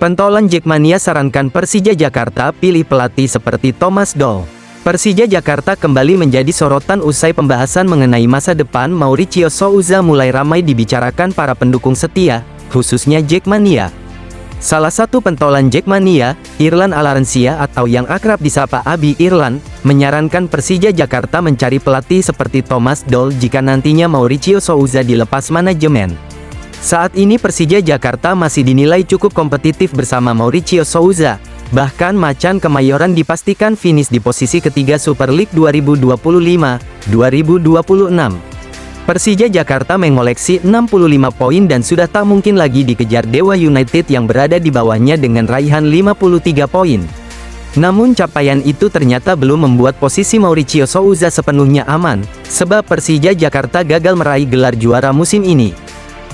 Pentolan Jackmania sarankan Persija Jakarta pilih pelatih seperti Thomas Doll. Persija Jakarta kembali menjadi sorotan usai pembahasan mengenai masa depan Mauricio Souza mulai ramai dibicarakan para pendukung setia, khususnya Jackmania. Salah satu pentolan Jackmania, Irlan Alarencia atau yang akrab disapa Abi Irlan, menyarankan Persija Jakarta mencari pelatih seperti Thomas Doll jika nantinya Mauricio Souza dilepas manajemen. Saat ini Persija Jakarta masih dinilai cukup kompetitif bersama Mauricio Souza. Bahkan Macan Kemayoran dipastikan finish di posisi ketiga Super League 2025-2026. Persija Jakarta mengoleksi 65 poin dan sudah tak mungkin lagi dikejar Dewa United yang berada di bawahnya dengan raihan 53 poin. Namun capaian itu ternyata belum membuat posisi Mauricio Souza sepenuhnya aman, sebab Persija Jakarta gagal meraih gelar juara musim ini.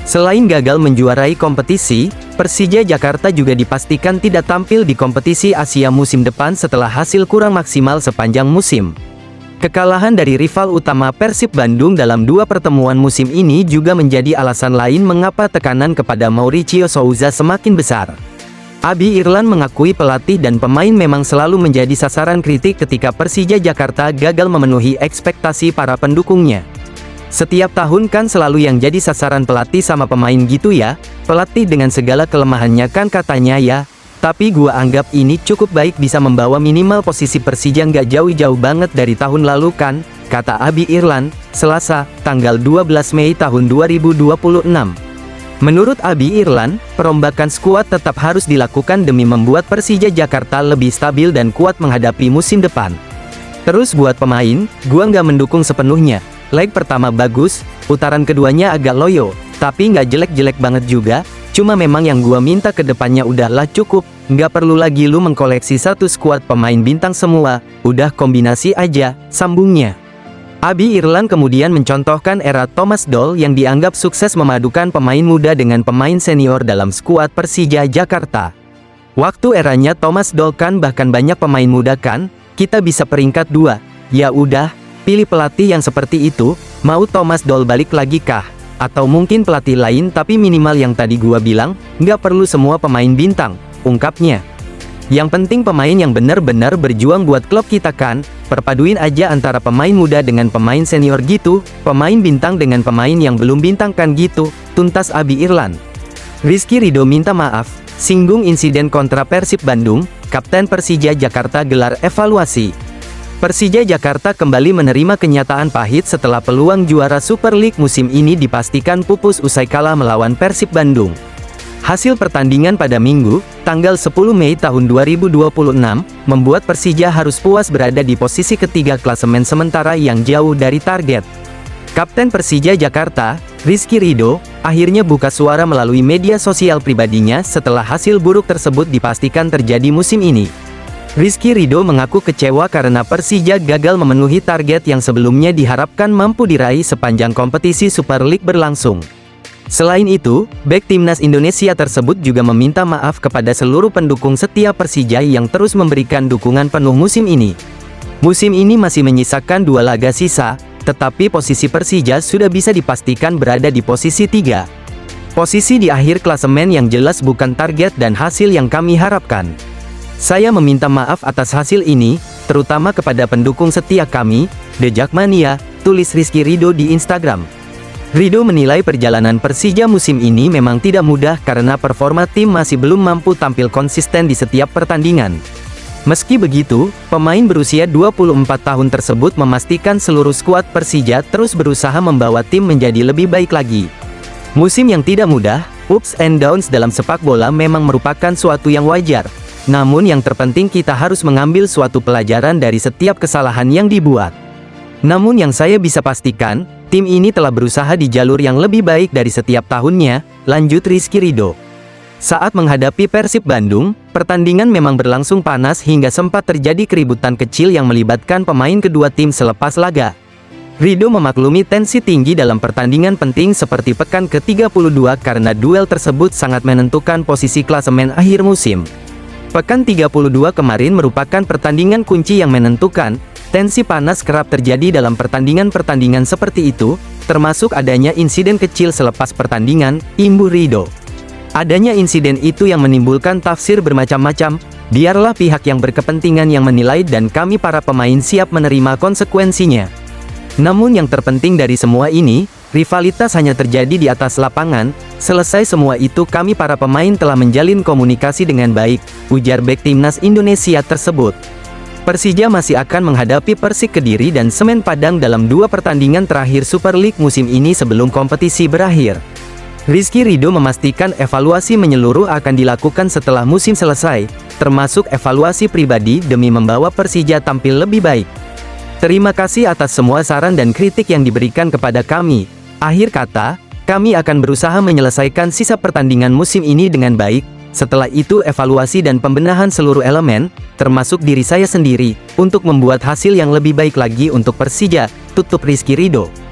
Selain gagal menjuarai kompetisi, Persija Jakarta juga dipastikan tidak tampil di kompetisi Asia musim depan setelah hasil kurang maksimal sepanjang musim. Kekalahan dari rival utama Persib Bandung dalam dua pertemuan musim ini juga menjadi alasan lain mengapa tekanan kepada Mauricio Souza semakin besar. Abi Irlan mengakui pelatih dan pemain memang selalu menjadi sasaran kritik ketika Persija Jakarta gagal memenuhi ekspektasi para pendukungnya. Setiap tahun kan selalu yang jadi sasaran pelatih sama pemain gitu ya, pelatih dengan segala kelemahannya kan katanya ya. Tapi gua anggap ini cukup baik bisa membawa minimal posisi Persija nggak jauh-jauh banget dari tahun lalu kan, kata Abi Irlan, Selasa, tanggal 12 Mei tahun 2026. Menurut Abi Irlan, perombakan skuad tetap harus dilakukan demi membuat Persija Jakarta lebih stabil dan kuat menghadapi musim depan. Terus buat pemain, gua nggak mendukung sepenuhnya. Leg pertama bagus, putaran keduanya agak loyo, tapi nggak jelek-jelek banget juga, cuma memang yang gua minta ke depannya udahlah cukup, nggak perlu lagi lu mengkoleksi satu skuad pemain bintang semua, udah kombinasi aja, sambungnya. Abi Irlan kemudian mencontohkan era Thomas Doll yang dianggap sukses memadukan pemain muda dengan pemain senior dalam skuad Persija Jakarta. Waktu eranya Thomas Doll kan bahkan banyak pemain muda kan, kita bisa peringkat 2, ya udah. Pilih pelatih yang seperti itu, mau Thomas Doll balik lagi kah? Atau mungkin pelatih lain tapi minimal yang tadi gua bilang, nggak perlu semua pemain bintang, ungkapnya. Yang penting pemain yang benar-benar berjuang buat klub kita kan, perpaduin aja antara pemain muda dengan pemain senior gitu, pemain bintang dengan pemain yang belum bintang kan gitu, tuntas Abi Irlan. Rizky Ridho minta maaf, singgung insiden kontra Persib Bandung, Kapten Persija Jakarta gelar evaluasi. Persija Jakarta kembali menerima kenyataan pahit setelah peluang juara Super League musim ini dipastikan pupus usai kalah melawan Persib Bandung. Hasil pertandingan pada Minggu, tanggal 10 Mei tahun 2026, membuat Persija harus puas berada di posisi ketiga klasemen sementara yang jauh dari target. Kapten Persija Jakarta, Rizky Ridho, akhirnya buka suara melalui media sosial pribadinya setelah hasil buruk tersebut dipastikan terjadi musim ini. Rizky Ridho mengaku kecewa karena Persija gagal memenuhi target yang sebelumnya diharapkan mampu diraih sepanjang kompetisi Super League berlangsung. Selain itu, bek timnas Indonesia tersebut juga meminta maaf kepada seluruh pendukung setia Persija yang terus memberikan dukungan penuh musim ini. Musim ini masih menyisakan 2 laga sisa, tetapi posisi Persija sudah bisa dipastikan berada di posisi 3. Posisi di akhir klasemen yang jelas bukan target dan hasil yang kami harapkan. Saya meminta maaf atas hasil ini, terutama kepada pendukung setia kami, The Jackmania, tulis Rizky Ridho di Instagram. Ridho menilai perjalanan Persija musim ini memang tidak mudah karena performa tim masih belum mampu tampil konsisten di setiap pertandingan. Meski begitu, pemain berusia 24 tahun tersebut memastikan seluruh skuad Persija terus berusaha membawa tim menjadi lebih baik lagi. Musim yang tidak mudah, ups and downs dalam sepak bola memang merupakan suatu yang wajar. Namun yang terpenting kita harus mengambil suatu pelajaran dari setiap kesalahan yang dibuat. Namun yang saya bisa pastikan, tim ini telah berusaha di jalur yang lebih baik dari setiap tahunnya, lanjut Rizky Ridho. Saat menghadapi Persib Bandung, pertandingan memang berlangsung panas hingga sempat terjadi keributan kecil yang melibatkan pemain kedua tim selepas laga. Ridho memaklumi tensi tinggi dalam pertandingan penting seperti pekan ke-32 karena duel tersebut sangat menentukan posisi klasemen akhir musim. Pekan 32 kemarin merupakan pertandingan kunci yang menentukan, tensi panas kerap terjadi dalam pertandingan-pertandingan seperti itu, termasuk adanya insiden kecil selepas pertandingan, imbuh Ridho. Adanya insiden itu yang menimbulkan tafsir bermacam-macam. Biarlah pihak yang berkepentingan yang menilai dan kami para pemain siap menerima konsekuensinya. Namun yang terpenting dari semua ini, rivalitas hanya terjadi di atas lapangan. Selesai semua itu kami para pemain telah menjalin komunikasi dengan baik, ujar bek timnas Indonesia tersebut. Persija masih akan menghadapi Persik Kediri dan Semen Padang dalam 2 pertandingan terakhir Super League musim ini sebelum kompetisi berakhir. Rizky Ridho memastikan evaluasi menyeluruh akan dilakukan setelah musim selesai, termasuk evaluasi pribadi demi membawa Persija tampil lebih baik. Terima kasih atas semua saran dan kritik yang diberikan kepada kami. Akhir kata, kami akan berusaha menyelesaikan sisa pertandingan musim ini dengan baik. Setelah itu evaluasi dan pembenahan seluruh elemen, termasuk diri saya sendiri, untuk membuat hasil yang lebih baik lagi untuk Persija, tutup Rizky Ridho.